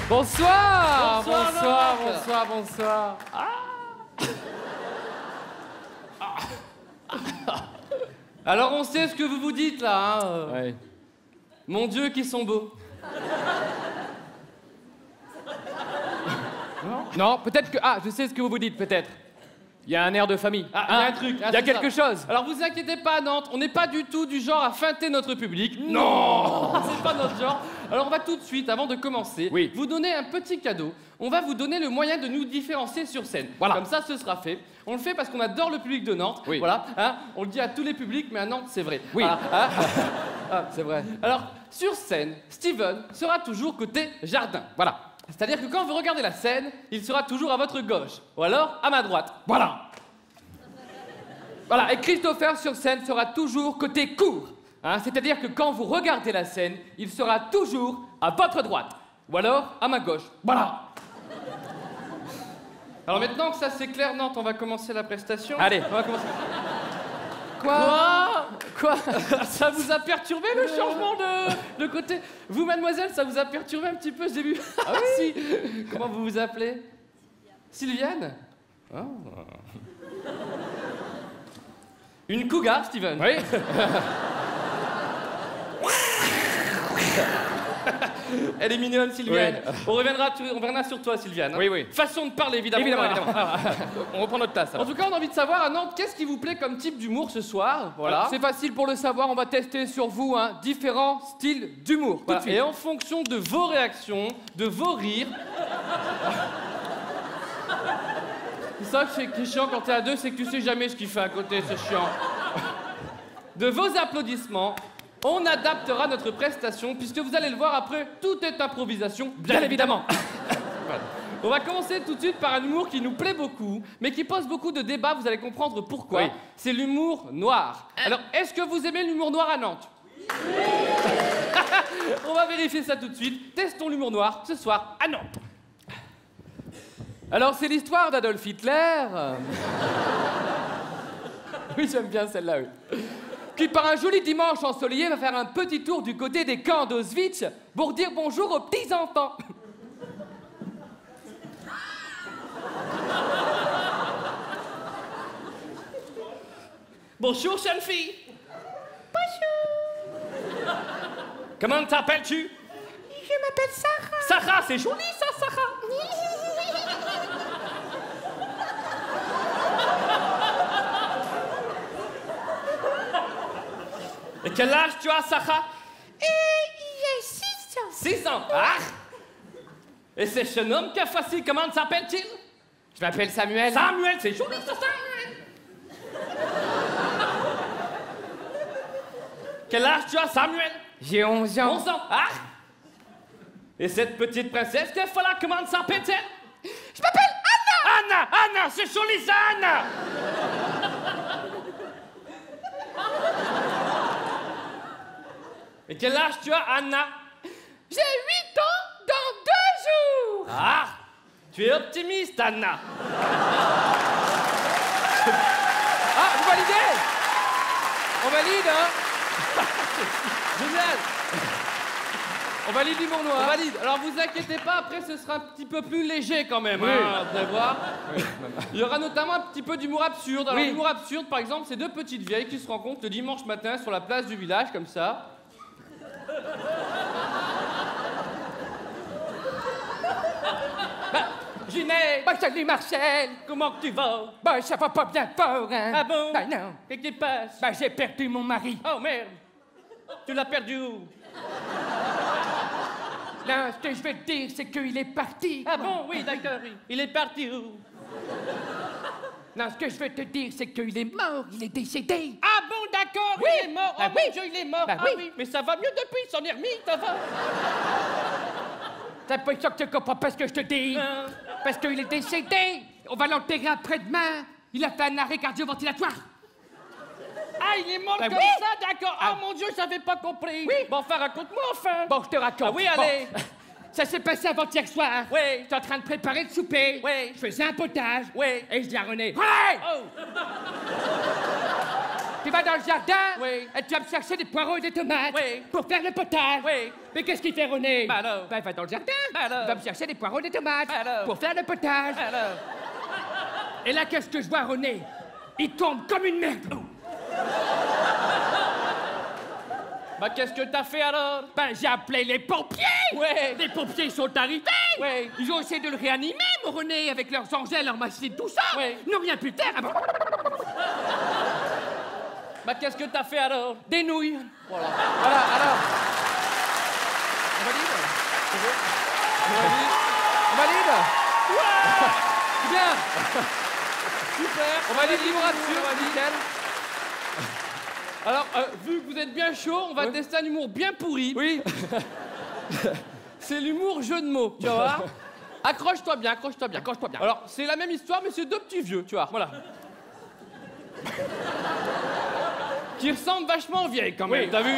Bonsoir. Bonsoir, Bonsoir, Laurent. bonsoir, bonsoir. Alors on sait ce que vous vous dites là, hein. Ouais. Mon Dieu, qu'ils sont beaux. Non, peut-être que... Ah, je sais ce que vous vous dites, peut-être. Il y a un air de famille. Ah, il y a un truc. Il y a quelque chose. Alors vous inquiétez pas, Nantes, on n'est pas du tout du genre à feinter notre public. Non. C'est pas notre genre. Alors on va tout de suite, avant de commencer, Oui. vous donner un petit cadeau. On va vous donner le moyen de nous différencier sur scène. Voilà. Comme ça, ce sera fait. On le fait parce qu'on adore le public de Nantes. Oui. Voilà. Hein, on le dit à tous les publics, mais à Nantes, c'est vrai. Oui. Voilà, hein. Ah, c'est vrai. Alors, sur scène, Steven sera toujours côté jardin. Voilà. C'est-à-dire que quand vous regardez la scène, il sera toujours à votre gauche. Ou alors à ma droite. Voilà. Voilà. Et Christopher sur scène sera toujours côté court. Hein, c'est-à-dire que quand vous regardez la scène, il sera toujours à votre droite. Ou alors à ma gauche. Voilà. Alors maintenant que ça c'est clair, Nantes, on va commencer la prestation. Allez. On va commencer. Quoi? Ça vous a perturbé le changement de côté? Vous, mademoiselle, ça vous a perturbé un petit peu, j'ai vu. Ah oui. Si. Comment vous vous appelez? Sylviane? Ah. Une cougar, Steven. Oui. Elle est mignonne, Sylviane. Oui. On reviendra sur toi, Sylviane. Hein. Oui, oui. Façon de parler, évidemment. Évidemment, Voilà. évidemment. On reprend notre place. En alors. tout cas, on a envie de savoir à Nantes, qu'est-ce qui vous plaît comme type d'humour ce soir? Voilà. C'est facile pour le savoir, on va tester sur vous différents styles d'humour. Tout de Voilà. suite. Et en fonction de vos réactions, de vos rires. C'est ça qui est chiant quand t'es à deux, c'est que tu sais jamais ce qu'il fait à côté, c'est chiant. De vos applaudissements, on adaptera notre prestation, puisque vous allez le voir après, tout est improvisation, bien évidemment. Voilà. On va commencer tout de suite par un humour qui nous plaît beaucoup, mais qui pose beaucoup de débats, vous allez comprendre pourquoi. Oui. C'est l'humour noir. Alors, est-ce que vous aimez l'humour noir à Nantes? On va vérifier ça tout de suite. Testons l'humour noir ce soir à Nantes. Alors, c'est l'histoire d'Adolf Hitler. Oui, j'aime bien celle-là, oui. Qui, par un joli dimanche ensoleillé, va faire un petit tour du côté des camps d'Auschwitz pour dire bonjour aux petits-enfants. Bonjour, jeune fille. Bonjour. Comment t'appelles-tu? Je m'appelle Sarah. Sarah, c'est joli ça, Sarah. Et quel âge tu as, Sarah? J'ai 6 ans. 6 ans. Ah. Et ce jeune homme qui est facile, comment s'appelle-t-il? Je m'appelle Samuel. Samuel, c'est joli ça, Samuel. Quel âge tu as, Samuel? J'ai 11 ans. 11 ans. Ah. Et cette petite princesse, qu'elle fait là, comment s'appelle-t-elle? Je m'appelle Anna. Anna, Anna, c'est joli ça, Anna. Et quel âge tu as, Anna? J'ai 8 ans dans 2 jours. Ah, tu es optimiste, Anna. Ah, vous validez? On valide, hein? Génial. On valide l'humour On noir. valide. Alors vous inquiétez pas, après ce sera un petit peu plus léger quand même. Oui. Hein, vous allez voir. Il y aura notamment un petit peu d'humour absurde. Alors Oui. l'humour absurde, par exemple, c'est deux petites vieilles qui se rencontrent le dimanche matin sur la place du village, comme ça. Ginette, Bah, salut Marcel. comment que tu vas? Bah, ça va pas bien fort, hein. Ah bon? Bah, non. Qu'est-ce qui se passe? Bah, j'ai perdu mon mari. Oh merde. Tu l'as perdu où? Là, ce que je vais te dire, c'est qu'il est parti. Ah bon, oui, d'accord, oui. Il est parti où? Non, ce que je veux te dire, c'est qu'il est mort, il est décédé. Ah bon, d'accord, Oui. il est mort. Bah Oh oui. mon Dieu, il est mort. Bah Ah oui. oui, mais ça va mieux depuis, il s'en est remis, ça va. T'as pas ça que tu comprends pas ce que je te dis. Hein? Parce qu'il est décédé. On va l'enterrer après-demain. Il a fait un arrêt cardio-ventilatoire. Ah, il est mort Bah comme oui. ça, d'accord. Ah. Oh mon Dieu, j'avais pas compris. Oui. Bon, enfin, raconte-moi, enfin. Bon, je te raconte. Ah oui, Bon, allez. ça s'est passé avant-hier soir. Oui. J'étais en train de préparer le souper. Oui. Je faisais un potage. Oui. Et je dis à René, ouais, Oh. Tu vas dans le jardin Oui. et tu vas me chercher des poireaux et des tomates Oui. pour faire le potage. Oui. Mais qu'est-ce qu'il fait, René? Bah alors. Bah, il va dans le jardin. Bah alors. Il va me chercher des poireaux et des tomates alors. pour faire le potage. Alors. Et là, qu'est-ce que je vois, René? Il tombe comme une merde. Bah qu'est-ce que t'as fait alors? Ben, j'ai appelé les pompiers. Ouais. Les pompiers sont arrivés. Ouais. Ils ont essayé de le réanimer, mon René, avec leurs engins, leurs machines, tout ça. Ouais. Ils n'ont rien pu faire. Bah qu'est-ce que t'as fait alors? Des nouilles. Voilà, alors. On valide? On valide? Ouais. Bien. Super. On valide l'immigration, nickel. Alors, vu que vous êtes bien chaud, on va tester un humour bien pourri. Oui. C'est l'humour jeu de mots, tu vas voir. Accroche-toi bien, accroche-toi bien. Accroche-toi bien. Alors, c'est la même histoire, mais c'est deux petits vieux, tu vois. Voilà. Qui ressemblent vachement aux vieilles, quand même. Oui. T'as vu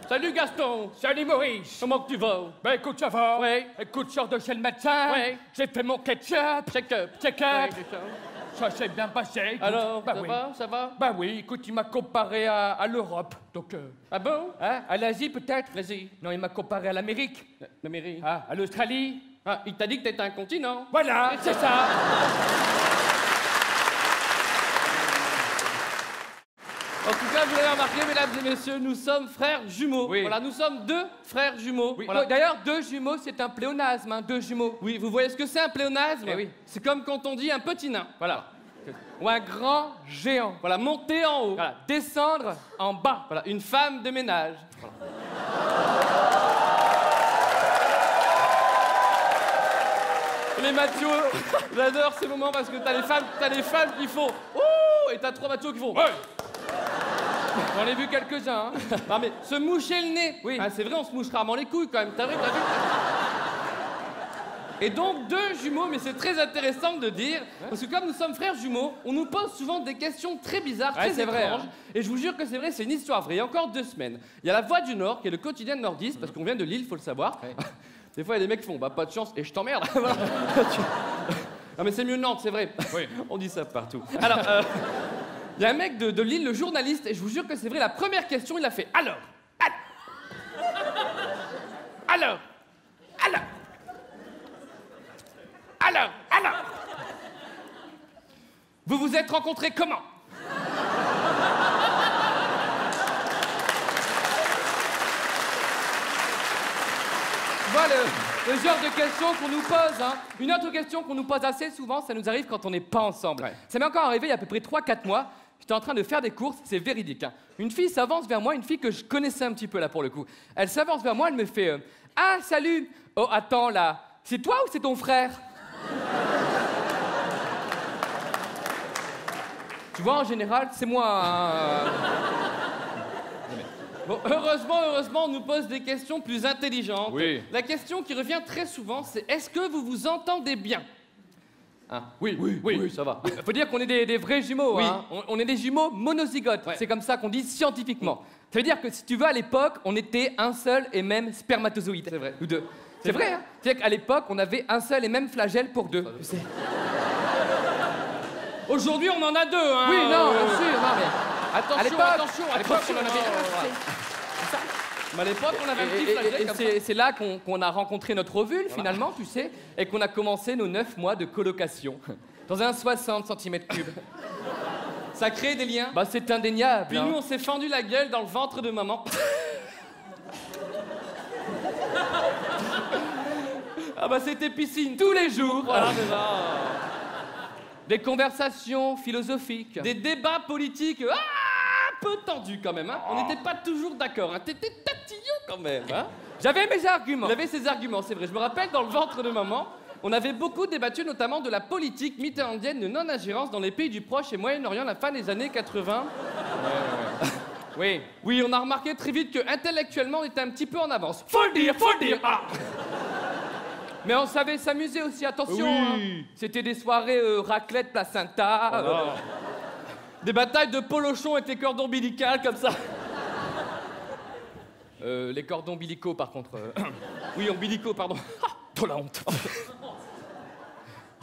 Salut Gaston. Salut Maurice. Comment que tu vas? Ben écoute, ça va. Ouais. Écoute, je sors de chez le médecin. Ouais. J'ai fait mon ketchup. Check-up. Check-up. Ouais, check-up. Ça s'est bien passé. Écoute. Alors, Bah ça oui. va, ça va? Bah oui, écoute, il m'a comparé à l'Europe. Donc, Ah bon? hein, à l'Asie peut-être. Vas-y. Non, il m'a comparé à l'Amérique. L'Amérique. Ah, à l'Australie. Ah, il t'a dit que t'étais un continent. Voilà, c'est ça. En tout cas, vous l'avez remarqué, mesdames et messieurs, nous sommes frères jumeaux. Oui. Voilà, nous sommes deux frères jumeaux. Oui. Voilà. D'ailleurs, deux jumeaux, c'est un pléonasme, hein, deux jumeaux. Oui, vous voyez ce que c'est un pléonasme? Eh oui. C'est comme quand on dit un petit nain. Voilà. Ou un grand géant. Voilà, monter en haut. Voilà, descendre en bas. Voilà, une femme de ménage. Voilà. Les machos, j'adore ces moments parce que t'as les femmes qui font ouh et t'as trois machos qui font ouais. J'en ai vu quelques-uns. Hein. Non mais se moucher le nez. Oui. Ah, c'est vrai, on se mouche rarement les couilles quand même. T'as vu? Et donc deux jumeaux, mais c'est très intéressant de dire, parce que comme nous sommes frères jumeaux, on nous pose souvent des questions très bizarres, Ouais, très c'est étranges. vrai, hein. Et je vous jure que c'est vrai, c'est une histoire vraie. Il y a encore 2 semaines, il y a La Voix du Nord, qui est le quotidien de nordiste, parce qu'on vient de Lille, faut le savoir. Ouais. Des fois, il y a des mecs qui font, bah pas de chance, et je t'emmerde. Voilà. Non mais c'est mieux Nantes, c'est vrai. Oui. On dit ça partout. Alors, il y a un mec de Lille, le journaliste, et je vous jure que c'est vrai, la première question, il a fait, alors. Vous vous êtes rencontrés comment? Voilà le genre de questions qu'on nous pose. Hein. Une autre question qu'on nous pose assez souvent, ça nous arrive quand on n'est pas ensemble. Ouais. Ça m'est encore arrivé il y a à peu près 3-4 mois. J'étais en train de faire des courses, c'est véridique. Hein. Une fille s'avance vers moi, une fille que je connaissais un petit peu là pour le coup. Elle s'avance vers moi, elle me fait ah, salut! Oh, attends là, c'est toi ou c'est ton frère? Tu vois, en général, c'est moi. Hein. Bon, heureusement, on nous pose des questions plus intelligentes. Oui. La question qui revient très souvent, c'est est-ce que vous vous entendez bien? Hein? Oui, ça va. Faut dire qu'on est des vrais jumeaux. Oui. Hein. On est des jumeaux monozygotes. Ouais. C'est comme ça qu'on dit scientifiquement. Ça veut dire que si tu veux, à l'époque, on était un seul et même spermatozoïde. C'est vrai. Ou deux. C'est vrai, hein. C'est-à-dire qu'à l'époque, on avait un seul et même flagelle pour deux. Tu sais. Aujourd'hui, on en a 2, hein. Oui, non, bien sûr, non, mais... Attention, à l'époque, attention, à l'époque, on en avait attention. un. Voilà. Mais à l'époque, on avait un petit flagelle comme ça. C'est là qu'on a rencontré notre ovule, finalement, tu sais, et qu'on a commencé nos 9 mois de colocation. Dans un 60 cm3. Ça crée des liens. Bah, c'est indéniable. Puis hein. nous, on s'est fendu la gueule dans le ventre de maman. Ah bah c'était piscine tous les jours. Voilà. Ah, mais non. Des conversations philosophiques. Des débats politiques un peu tendus quand même. Hein. On n'était pas toujours d'accord. Hein. T'étais tatillon quand même. Hein. J'avais mes arguments. Il avait ses arguments, c'est vrai. Je me rappelle, dans le ventre de maman, on avait beaucoup débattu notamment de la politique mitterrandienne de non-ingérence dans les pays du Proche et Moyen-Orient à la fin des années 80. Oui. Oui, on a remarqué très vite que intellectuellement, on était un petit peu en avance. Faut le dire. Ah. Mais on savait s'amuser aussi, attention. Oui. Hein. C'était des soirées raclette, placenta. Des batailles de polochon et tes cordons ombilicales comme ça. Les cordons ombilicaux, par contre. Oui, ombilicaux, pardon. T'as la honte.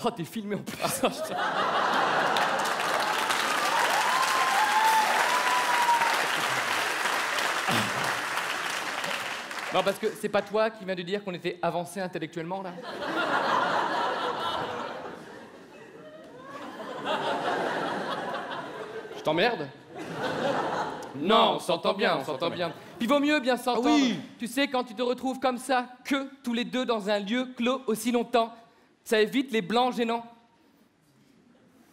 Oh, t'es filmé en plus. Non, parce que c'est pas toi qui viens de dire qu'on était avancé intellectuellement, là? Je t'emmerde? Non, on s'entend bien, on s'entend bien. Puis vaut mieux bien s'entendre. oui. Tu sais, quand tu te retrouves comme ça, que tous les deux dans un lieu clos aussi longtemps, ça évite les blancs gênants.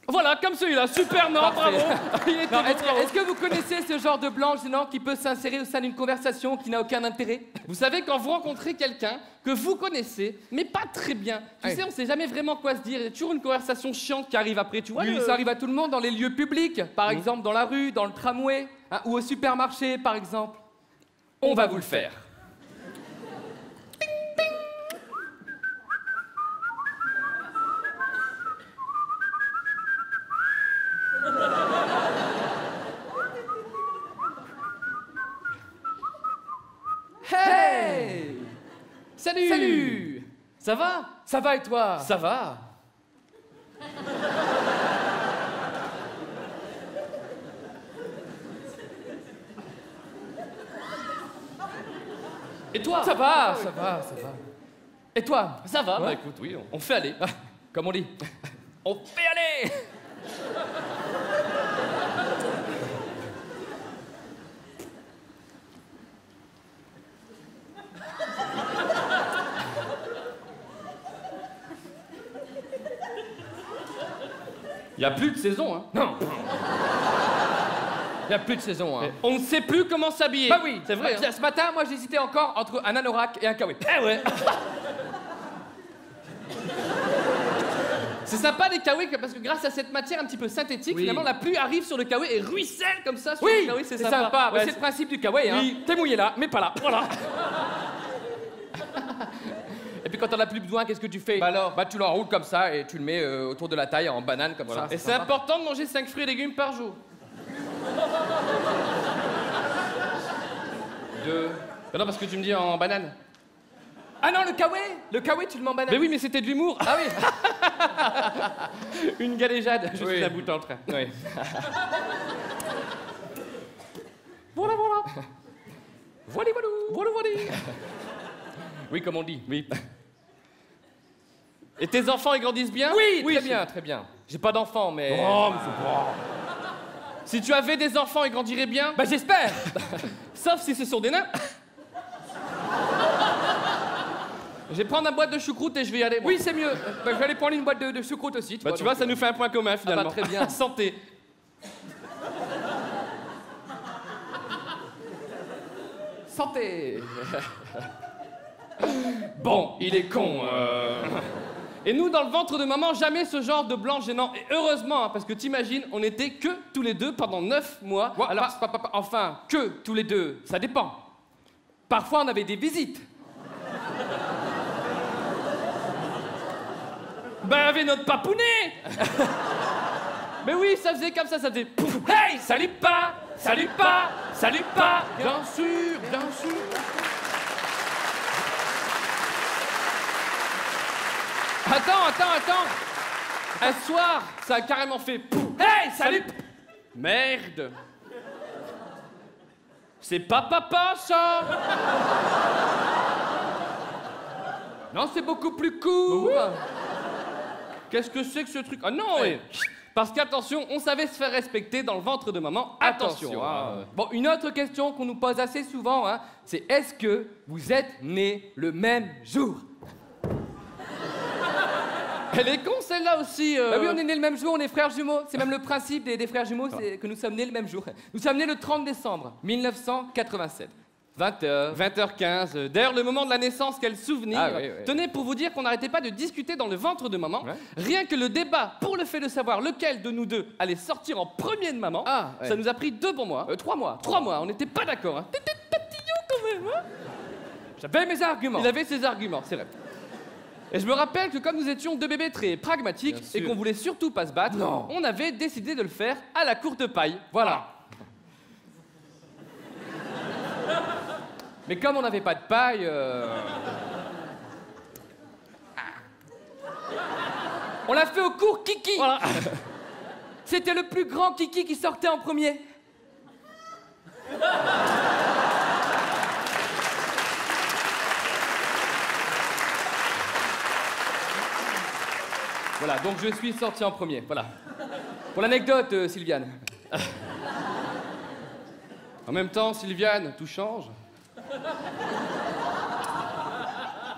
Voilà, comme celui-là, super, non, bravo. Il était Non, bon, bravo. est-ce que vous connaissez ce genre de blanc gênant qui peut s'insérer au sein d'une conversation qui n'a aucun intérêt? Vous savez, quand vous rencontrez quelqu'un que vous connaissez, mais pas très bien, tu Ouais. sais, on sait jamais vraiment quoi se dire, il y a toujours une conversation chiante qui arrive après, tu vois. Oui, ça arrive à tout le monde dans les lieux publics, par exemple dans la rue, dans le tramway, hein, ou au supermarché, par exemple. On va vous le faire. Hey! Salut. Salut! Ça va? Ça va et toi? Ça va. Et toi? Ça va, ça va, ça va. Et toi? Ça va, Ouais. bah écoute, oui, on fait aller. Comme on dit. On fait aller. Il n'y a plus de saison, hein. Non. Il n'y a plus de saison, hein. On ne sait plus comment s'habiller. Bah oui, c'est vrai. Bah, ce matin, moi, j'hésitais encore entre un anorak et un kawaii. Eh ouais. C'est sympa les kawaii parce que grâce à cette matière un petit peu synthétique, Oui. finalement la pluie arrive sur le kawaii et ruisselle comme ça sur Oui, le kawaii, c'est sympa. Bah, Ouais, c'est le principe du kawaii, hein. Oui. T'es mouillé là, mais pas là. Voilà. Et puis quand t'en as plus besoin, qu'est-ce que tu fais? Bah alors Bah tu l'enroules comme ça et tu le mets autour de la taille en banane comme ça. Et c'est important de manger 5 fruits et légumes par jour. Bah non, parce que tu me dis en banane. Ah non, le kawaii, tu le mets en banane. Mais oui, mais c'était de l'humour. Ah oui. Une galéjade. Je Oui. suis à bout en train. Oui. Voilà, voilà. Voilà, voilà. Voilà, voilà. Oui, comme on dit. Oui. Et tes enfants, ils grandissent bien? Oui, très c'est- bien, très bien. J'ai pas d'enfants, mais... Oh, mais c'est pas... Si tu avais des enfants, ils grandiraient bien? Bah j'espère. Sauf si ce sont des nains. Je vais prendre une boîte de choucroute et je vais y aller. moi. Oui, c'est mieux. Bah, je vais aller prendre une boîte de choucroute aussi. Bah tu vois, ça nous fait un point commun finalement. bah, très bien. Santé. Santé. Bon, il est con. Et nous, dans le ventre de maman, jamais ce genre de blanc gênant. Et heureusement, hein, parce que t'imagines, on était que tous les deux pendant 9 mois. Ouais, Alors, enfin, que tous les deux, ça dépend. Parfois, on avait des visites. ben, avait notre papounet. Mais oui, ça faisait comme ça faisait. Pouf. Hey, salut pas, salut pas, salut pas. Bien sûr, bien sûr. Attends. Un soir, ça a carrément fait. Pouf. Hey, salut. Merde. C'est pas papa, ça. Non, c'est beaucoup plus court. Qu'est-ce que c'est que ce truc? Ah non, Ouais. Parce qu'attention, on savait se faire respecter dans le ventre de maman. Attention. hein. Bon, une autre question qu'on nous pose assez souvent, hein, c'est est-ce que vous êtes nés le même jour? Elle est con celle-là aussi. Bah oui, on est nés le même jour, on est frères jumeaux. C'est même le principe des frères jumeaux, c'est que nous sommes nés le même jour. Nous sommes nés le 30 décembre 1987. 20h. 20h15. D'ailleurs, le moment de la naissance, quel souvenir. Ah oui, oui. Tenez, pour vous dire qu'on n'arrêtait pas de discuter dans le ventre de maman. Ouais. Rien que le débat pour le fait de savoir lequel de nous deux allait sortir en premier de maman, Ah, ouais. ça nous a pris 2 bons mois. 3 mois. 3 mois, on n'était pas d'accord. Hein. T'étais tatillon quand même. Hein. J'avais mes arguments. Il avait ses arguments, c'est vrai. Et je me rappelle que comme nous étions deux bébés très pragmatiques Bien et sûr. qu'on voulait surtout pas se battre, Non. on avait décidé de le faire à la courte paille. Voilà. Mais comme on n'avait pas de paille, on l'a fait au cours Kiki. Voilà. C'était le plus grand Kiki qui sortait en premier. Voilà, donc je suis sorti en premier, voilà. Pour l'anecdote, Sylviane. En même temps, Sylviane, tout change.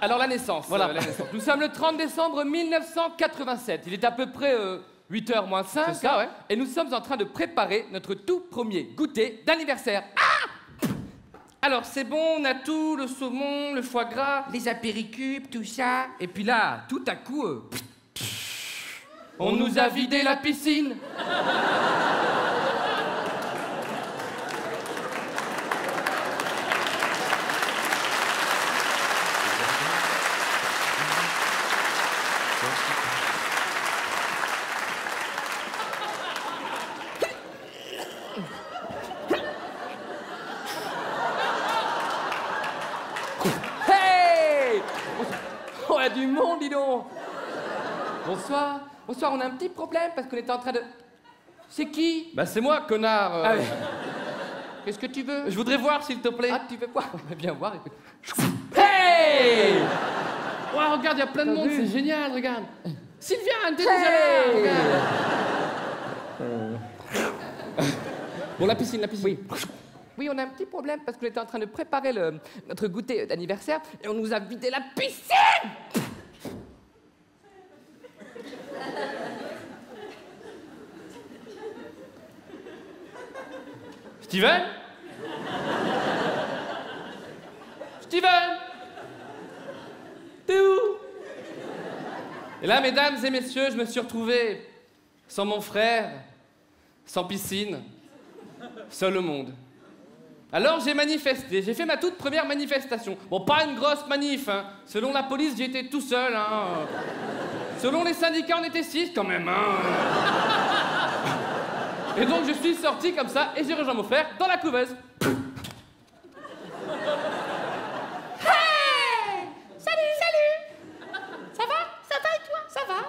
Alors la naissance, Voilà. la naissance. Nous sommes le 30 décembre 1987. Il est à peu près 8h moins 5. C'est ça, ouais. Et nous sommes en train de préparer notre tout premier goûter d'anniversaire. Alors, c'est bon, on a tout, le saumon, le foie gras. Les apéricubes, tout ça. Et puis là, tout à coup, On nous a vidé la piscine. hey! On a du monde, dis donc. Bonsoir. Bonsoir, on a un petit problème parce qu'on était en train de... C'est qui? Bah, c'est moi, connard. Ah oui. Qu'est-ce que tu veux? Je voudrais voir, s'il te plaît. Ah, tu veux voir? On va bien voir, écoute. Hey! Ouais, regarde, il y a plein de T'as monde, vu? c'est génial, regarde. Sylviane, t'es Hey! déjà là, regarde. Bon, la piscine, la piscine. Oui. Oui, on a un petit problème parce qu'on était en train de préparer notre goûter d'anniversaire et on nous a vidé la piscine! Steven? Steven? T'es où? Et là, mesdames et messieurs, je me suis retrouvé sans mon frère, sans piscine, seul au monde. Alors j'ai manifesté, j'ai fait ma toute première manifestation. Bon, pas une grosse manif, hein. Selon la police, j'y étais tout seul, hein. Selon les syndicats, on était 6 quand même, hein. Et donc je suis sorti comme ça et j'ai rejoint mon frère dans la couveuse. Hey! Salut, salut! Ça va? Ça va et toi? Ça va?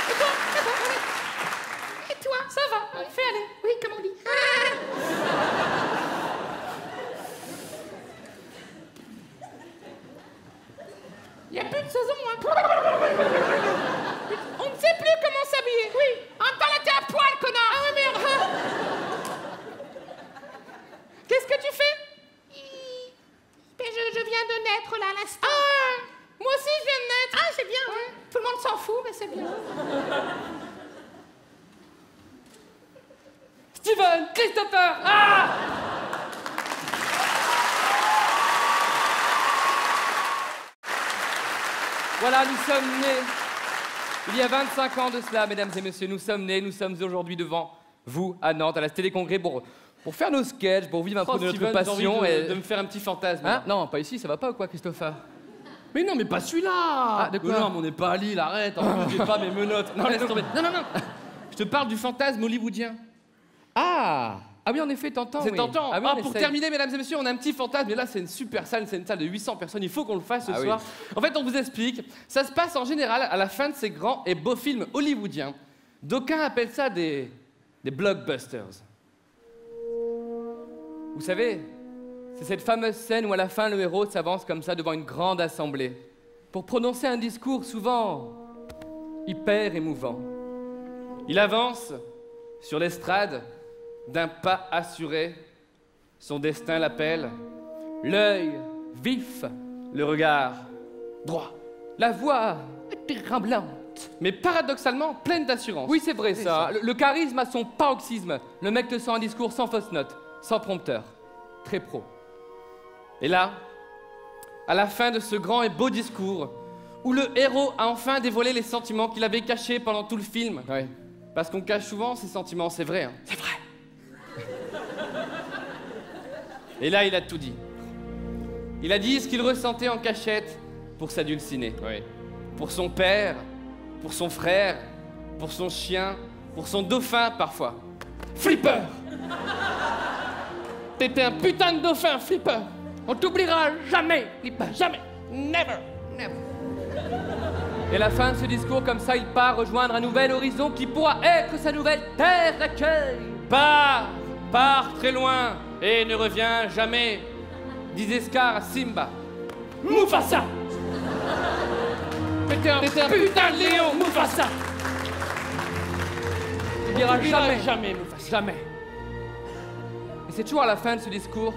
Et toi? Ça va? Ouais. Et toi? Ça va? Fais aller. Oui, comme on dit. Il n'y a plus de saison, hein. On ne sait plus comment s'habiller. Oui. En même temps, là, t'es à poil, connard. Ah ouais, merde. Qu'est-ce que tu fais? Ben, je viens de naître, là, à l'instant. Ah, moi aussi, je viens de naître. Ah, c'est bien, ouais. Tout le monde s'en fout, mais c'est bien. Steven! Christopher! Ah! Voilà, nous sommes nés. Il y a 25 ans de cela, mesdames et messieurs, nous sommes nés, nous sommes aujourd'hui devant vous, à Nantes, à la Cité des Congrès, pour faire nos sketchs, pour vivre un peu de notre Steven, passion. j'ai envie et de me faire un petit fantasme. Hein? Non, pas ici, ça va pas ou quoi, Christopher? Mais non, mais pas celui-là! Ah, de quoi? Non, mais on n'est pas à Lille, arrête, en plus j'ai pas mes menottes. Non, laisse tomber. Non, non, non! Je te parle du fantasme hollywoodien. Ah! Ah oui, en effet, t'entends, C'est oui. tentant. Ah oui, on Pour essaye. terminer, mesdames et messieurs, on a un petit fantasme. Et là, c'est une super salle, c'est une salle de 800 personnes. Il faut qu'on le fasse ce Ah oui. soir. En fait, on vous explique. Ça se passe en général à la fin de ces grands et beaux films hollywoodiens. D'aucuns appellent ça des blockbusters. Vous savez, c'est cette fameuse scène où à la fin le héros s'avance comme ça devant une grande assemblée pour prononcer un discours souvent hyper émouvant. Il avance sur l'estrade d'un pas assuré. Son destin l'appelle. L'œil vif, Le regard droit. la voix tremblante. Mais paradoxalement, pleine d'assurance. Oui, c'est vrai ça. Le charisme a son paroxysme. Le mec te sent un discours sans fausse note, sans prompteur. Très pro. Et là, à la fin de ce grand et beau discours, où le héros a enfin dévoilé les sentiments qu'il avait cachés pendant tout le film. Ouais. Parce qu'on cache souvent ses sentiments, c'est vrai. Hein. C'est vrai. Et là, il a tout dit. Il a dit ce qu'il ressentait en cachette pour sa dulcinée. Oui. Pour son père, pour son frère, pour son chien, pour son dauphin parfois. Flipper! T'étais un putain de dauphin, Flipper! On t'oubliera jamais, Flipper, jamais! Never! Never! Et à la fin de ce discours, comme ça, il part rejoindre un nouvel horizon qui pourra être sa nouvelle terre d'accueil. Pars Pars très loin et ne reviens jamais, disait Scar à Simba. Mufasa! T'es un putain de lion, Mufasa! Tu diras jamais. Jamais, Mufasa. Jamais. Et c'est toujours à la fin de ce discours,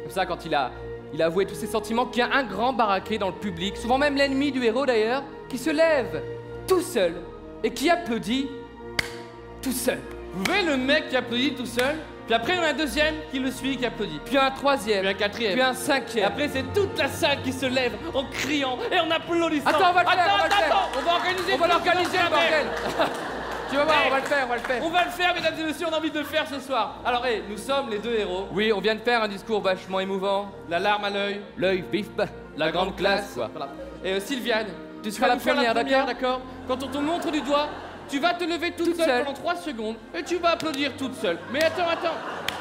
comme ça, quand il a avoué tous ses sentiments, qu'il y a un grand baraqué dans le public, souvent même l'ennemi du héros d'ailleurs, qui se lève tout seul et qui applaudit tout seul. Vous voyez le mec qui applaudit tout seul, puis après il y en a un deuxième qui le suit, qui applaudit. Puis un troisième, Puis un quatrième. puis un Et cinquième. après c'est toute la salle qui se lève en criant et en applaudissant. Attends, on va le faire, on va le faire. On va organiser. On va l'organiser, le bordel. Tu vas voir, on va le faire, on va le faire. On va le faire, mesdames et messieurs, on a envie de le faire ce soir. Alors, nous sommes les deux héros. Oui, on vient de faire un discours vachement émouvant. La larme à l'œil, L'œil vif, la grande classe, quoi. Voilà. Et Sylviane, Tu tu seras vas la nous faire première, d'accord? Quand on te montre du doigt, tu vas te lever toute seule pendant 3 secondes et tu vas applaudir toute seule. Mais attends.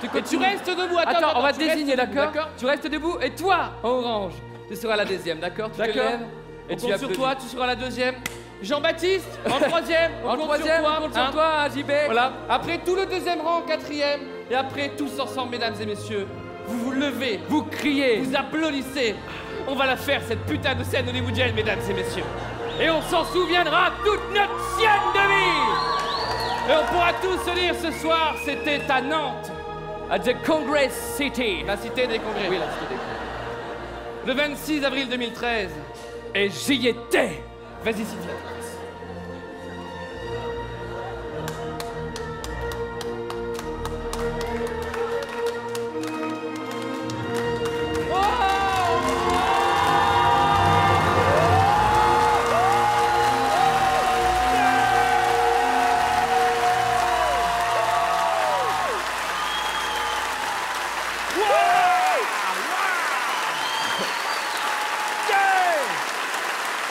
Et tu restes debout, Attends, on va te tu restes désigner, debout, d'accord? Tu restes debout et toi, en orange, tu seras la deuxième, d'accord? Tu te D'accord. lèves Et et tu tu comptes sur applaudis. toi, tu seras la deuxième. Jean-Baptiste, en troisième, En troisième, on compte sur hein. toi, hein, JB. Voilà. Après tout le deuxième rang, quatrième. Et après, tous ensemble, mesdames et messieurs, vous vous levez, Vous criez. vous applaudissez. On va la faire, cette putain de scène hollywoodienne, mesdames et messieurs. Et on s'en souviendra toute notre sienne de vie. Et on pourra tous se dire ce soir, c'était à Nantes, À The Congress City. la cité des congrès. Oui, la cité des congrès. Le 26 avril 2013. Et j'y étais. Vas-y, Sylvia.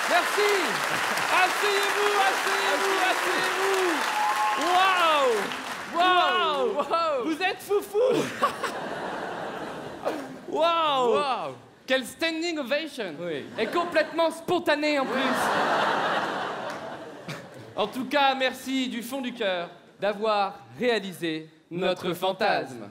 Merci. Asseyez-vous. Waouh. Vous êtes foufou. Waouh. Wow. Quel standing ovation. Oui. Et complètement spontané en plus. En tout cas, merci du fond du cœur D'avoir réalisé notre fantasme.